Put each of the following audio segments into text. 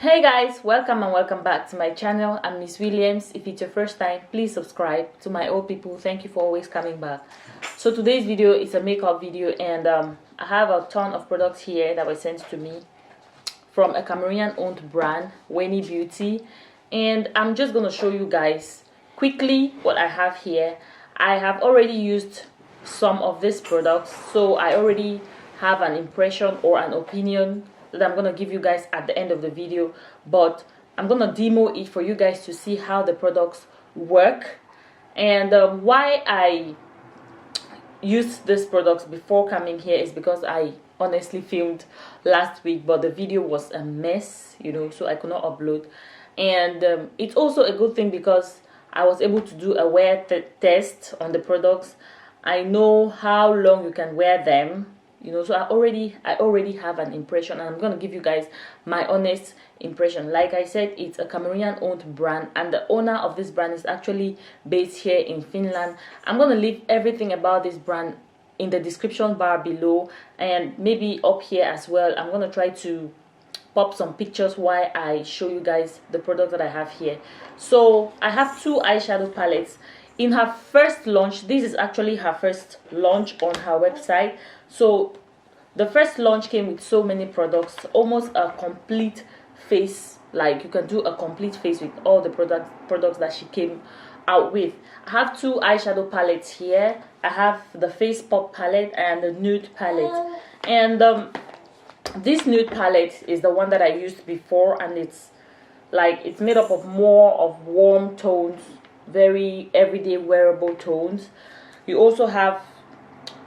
Hey guys, welcome and welcome back to my channel. I'm Miss Williams. If it's your first time, please subscribe. To my old people, thank you for always coming back. So today's video is a makeup video, and I have a ton of products here that were sent to me from a Cameroonian owned brand, WENIbeauty, and I'm just gonna show you guys quickly what I have here. I have already used some of these products, so I already have an impression or an opinion that I'm gonna give you guys at the end of the video, but I'm gonna demo it for you guys to see how the products work. And why I used these products before coming here is because I honestly filmed last week, but the video was a mess, so I could not upload. And it's also a good thing because I was able to do a wear test on the products. I know how long you can wear them, so I already have an impression, and I'm going to give you guys my honest impression. Like I said, it's a Cameroonian owned brand, and the owner of this brand is actually based here in Finland. I'm going to leave everything about this brand in the description bar below, and maybe up here as well. I'm going to try to pop some pictures while I show you guys the product that I have here. So I have two eyeshadow palettes. In her first launch, this is actually her first launch on her website. So the first launch came with so many products, almost a complete face. Like, you can do a complete face with all the products that she came out with. I have two eyeshadow palettes here. I have the face pop palette and the nude palette, and this nude palette is the one that I used before, and it's made up of more of warm tones, very everyday wearable tones. You also have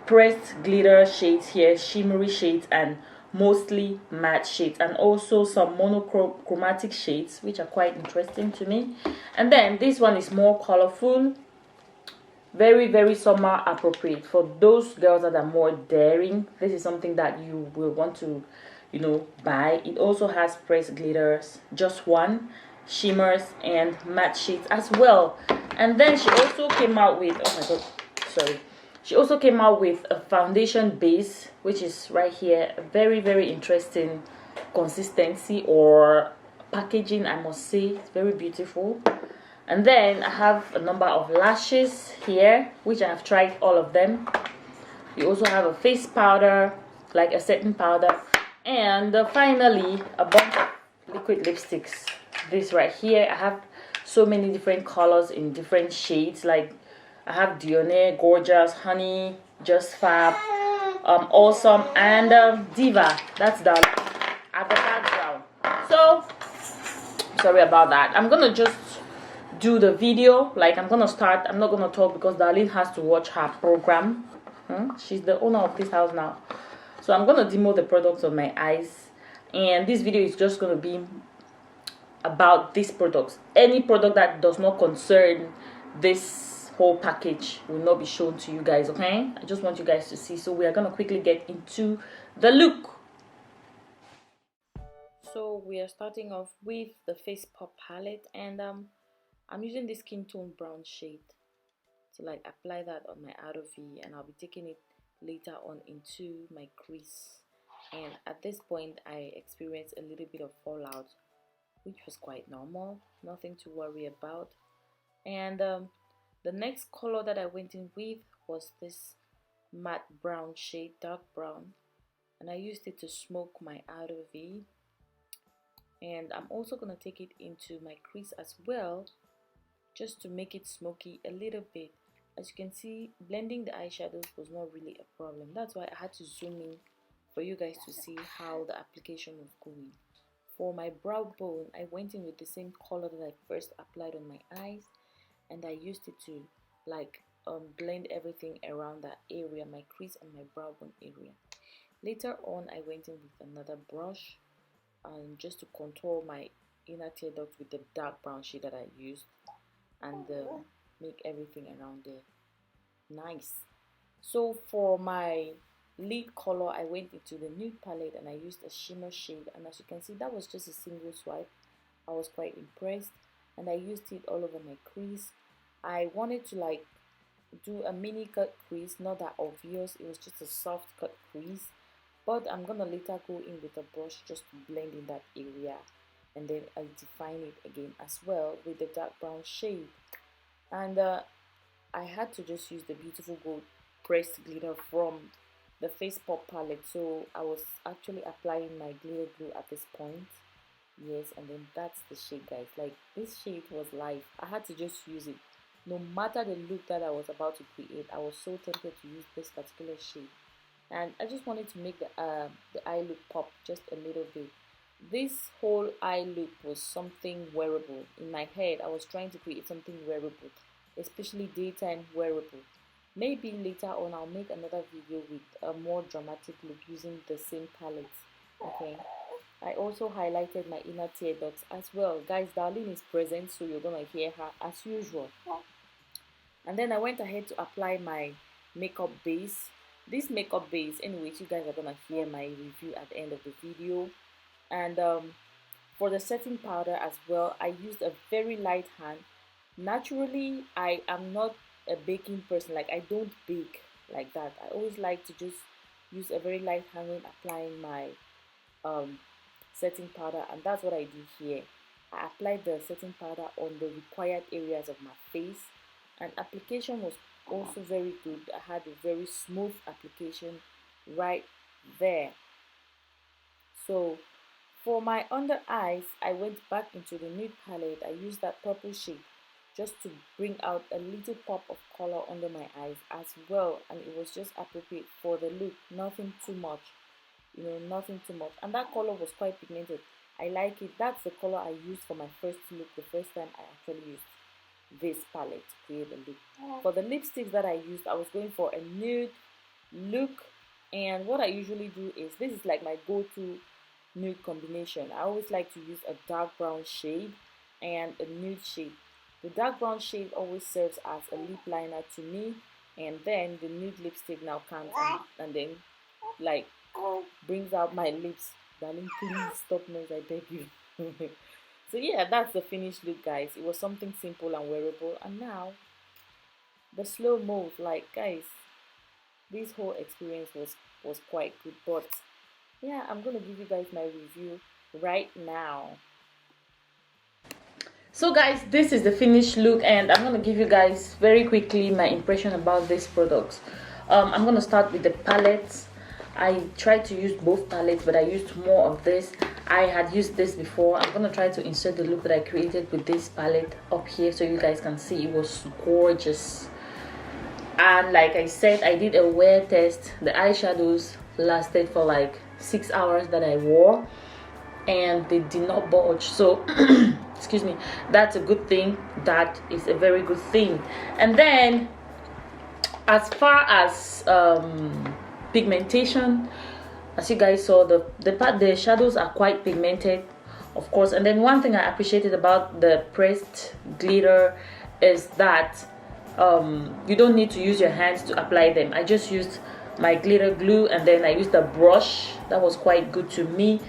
pressed glitter shades here, shimmery shades, and mostly matte shades, and also some monochromatic shades, which are quite interesting to me. And then this one is more colorful, very summer appropriate for those girls that are more daring. This is something that you will want to buy. It also has pressed glitters, just one, shimmers, and matte shades as well. And then she also came out with, oh my god, sorry, she also came out with a foundation base, which is right here. A very interesting consistency or packaging, I must say. It's very beautiful. And then I have a number of lashes here, which I have tried all of them. You also have a face powder, like a setting powder, and finally a bunch of liquid lipsticks. This right here, I have so many different colors in different shades. Like, I have Dionne, Gorgeous, Honey, Just Fab, Awesome, and Diva. That's the at the background. So sorry about that. I'm gonna just do the video. Like, I'm gonna start. I'm not gonna talk because Darlene has to watch her program. She's the owner of this house now. So I'm gonna demo the products on my eyes, and this video is just gonna be about these products. Any product that does not concern this whole package will not be shown to you guys, okay? I just want you guys to see. So we are gonna quickly get into the look. So we are starting off with the face pop palette, and I'm using this skin tone brown shade to apply that on my outer V, and I'll be taking it later on into my crease. And at this point I experienced a little bit of fallout, which was quite normal, nothing to worry about. And the next color that I went in with was this matte brown shade, dark brown, and I used it to smoke my outer V. And I'm also going to take it into my crease as well, just to make it smoky a little bit. As you can see, blending the eyeshadows was not really a problem. That's why I had to zoom in for you guys to see how the application was going. For my brow bone, I went in with the same color that I first applied on my eyes, and I used it to blend everything around that area, my crease and my brow bone area. Later on, I went in with another brush, and just to contour my inner tear duct with the dark brown shade that I used, and make everything around there nice. So for my lid color, I went into the nude palette and I used a shimmer shade, and as you can see, that was just a single swipe. I was quite impressed, and I used it all over my crease. I wanted to do a mini cut crease, not that obvious, it was just a soft cut crease, but I'm gonna later go in with a brush just to blend in that area and then I define it again as well with the dark brown shade. And I had to just use the Beautiful Gold pressed glitter from the Face Pop palette. So I was actually applying my glitter glue at this point. Yes, and then that's the shade, guys. Like, this shade was life. I had to just use it. No matter the look that I was about to create, I was so tempted to use this particular shade. And I just wanted to make the eye look pop just a little bit. This whole eye look was something wearable. In my head, I was trying to create something wearable, especially daytime wearable. Maybe later on I'll make another video with a more dramatic look using the same palette. Okay. I also highlighted my inner tear ducts as well. Guys, Darlene is present, so you're gonna hear her as usual. And then I went ahead to apply my makeup base. This makeup base, anyways, you guys are gonna hear my review at the end of the video. And for the setting powder as well, I used a very light hand. Naturally, I am not a baking person. Like, I don't bake like that. I always like to just use a very light hand when applying my setting powder, and that's what I do here. I applied the setting powder on the required areas of my face, and application was also very good. I had a very smooth application right there. So for my under eyes, I went back into the nude palette. I used that purple shade just to bring out a little pop of color under my eyes as well, and it was just appropriate for the look. Nothing too much, nothing too much. And that color was quite pigmented. I like it. That's the color I used for my first look, the first time I actually used this palette to create a look. For the lipsticks that I used, I was going for a nude look, and what I usually do is, this is like my go-to nude combination. I always like to use a dark brown shade and a nude shade. The dark brown shade always serves as a lip liner to me, and then the nude lipstick now comes and then like brings out my lips. Darling, please stop noise, I beg you. So yeah, that's the finished look, guys. It was something simple and wearable. And now the slow move, like, guys, this whole experience was quite good. But yeah, I'm gonna give you guys my review right now. So guys, this is the finished look, and I'm gonna give you guys very quickly my impression about these products. I'm gonna start with the palettes. I tried to use both palettes, but I used more of this. I had used this before. I'm gonna try to insert the look that I created with this palette up here so you guys can see. It was gorgeous. And like I said, I did a wear test. The eyeshadows lasted for like 6 hours that I wore, and they did not budge. So excuse me, that's a good thing. That is a very good thing. And then as far as pigmentation, as you guys saw, the shadows are quite pigmented, of course. And then one thing I appreciated about the pressed glitter is that you don't need to use your hands to apply them. I just used my glitter glue, and then I used a brush. That was quite good to me.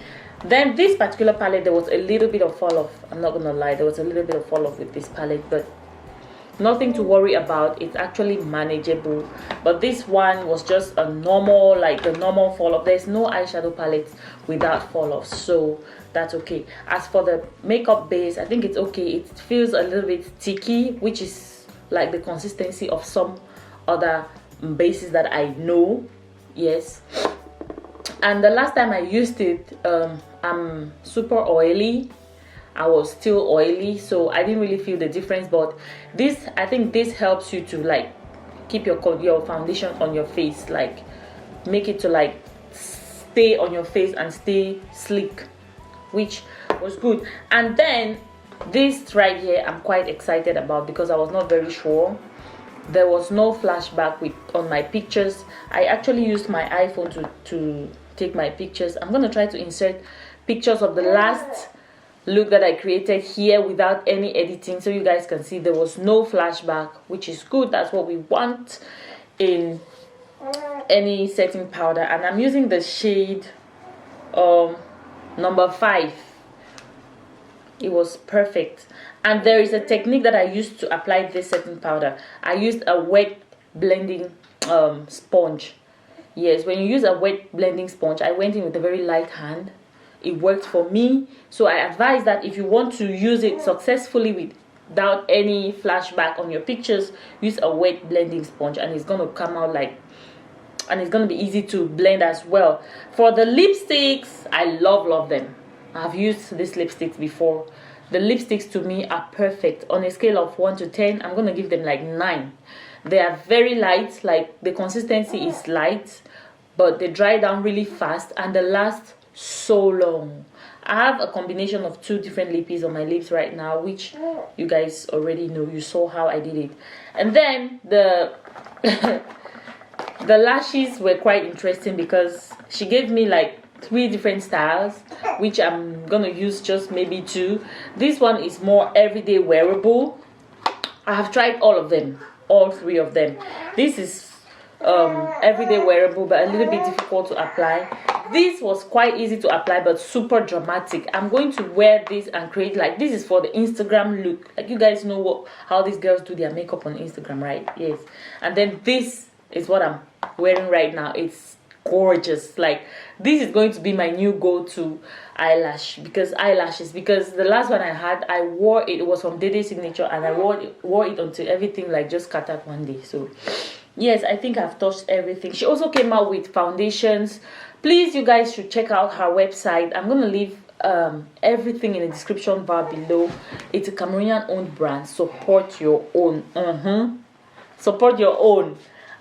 Then this particular palette, there was a little bit of fall off. I'm not gonna lie, there was a little bit of fall off with this palette, but nothing to worry about. It's actually manageable. But this one was just a normal, like the normal fall off. There's no eyeshadow palettes without fall off, so that's okay. As for the makeup base, I think it's okay. It feels a little bit sticky, which is like the consistency of some other bases that I know. Yes. And the last time I used it, I'm super oily. I was still oily, so I didn't really feel the difference. But this, I think this helps you to like keep your foundation on your face, like make it to like stay on your face and stay sleek, which was good. And then this right here, I'm quite excited about because I was not very sure. There was no flashback on my pictures. I actually used my iPhone to take my pictures. I'm gonna try to insert pictures of the last look that I created here without any editing, so you guys can see there was no flashback, which is good. That's what we want in any setting powder. And I'm using the shade number 5. It was perfect. And there is a technique that I used to apply this setting powder. I used a wet blending sponge. Yes, when you use a wet blending sponge, I went in with a very light hand. it worked for me. So I advise that if you want to use it successfully without any flashback on your pictures, use a wet blending sponge, and it's going to come out like, and it's going to be easy to blend as well. For the lipsticks, I love them. I've used these lipsticks before. The lipsticks to me are perfect. On a scale of 1 to 10, I'm going to give them like 9. They are very light, like the consistency is light, but they dry down really fast and they last so long. I have a combination of 2 different lippies on my lips right now, which you guys already know. You saw how I did it. And then the the lashes were quite interesting because she gave me like 3 different styles, which I'm gonna use just maybe 2. This one is more everyday wearable. I have tried all of them, all 3 of them. This is everyday wearable but a little bit difficult to apply. This was quite easy to apply but super dramatic. I'm going to wear this and create, like, this is for the Instagram look. Like, you guys know how these girls do their makeup on Instagram, right? Yes. And then this is what I'm wearing right now. It's gorgeous. Like, this is going to be my new go-to eyelashes, because the last one I had, I wore it. It was from Dede Signature, and I wore it until everything like just scattered one day. So yes, I think I've touched everything. She also came out with foundations. Please, you guys should check out her website. I'm gonna leave everything in the description bar below. It's a Cameroonian owned brand. Support your own. Support your own.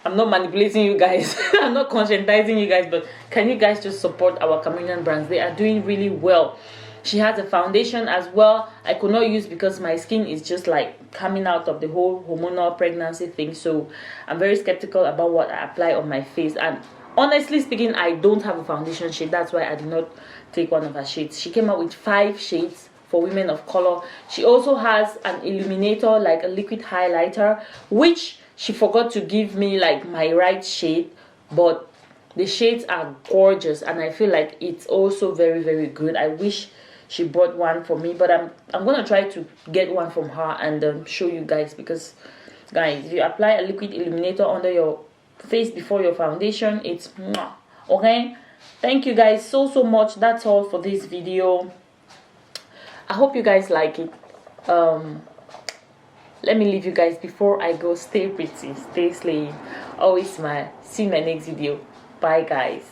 I'm not manipulating you guys. I'm not conscientizing you guys, but can you guys just support our Cameroonian brands? They are doing really well. She has a foundation as well. I could not use because my skin is just like coming out of the whole hormonal pregnancy thing. So I'm very skeptical about what I apply on my face. And honestly speaking, I don't have a foundation shade. That's why I did not take one of her shades. She came out with 5 shades for women of color. She also has an illuminator, like a liquid highlighter, which she forgot to give me like my right shade, but the shades are gorgeous and I feel like it's also very, very good. I wish she bought one for me, but I'm gonna try to get one from her and show you guys, because guys, if you apply a liquid illuminator under your face before your foundation, it's mwah. Okay, thank you guys so much. That's all for this video. I hope you guys like it. Let me leave you guys before I go. Stay pretty, stay slaying, always smile. See you in my next video. Bye guys.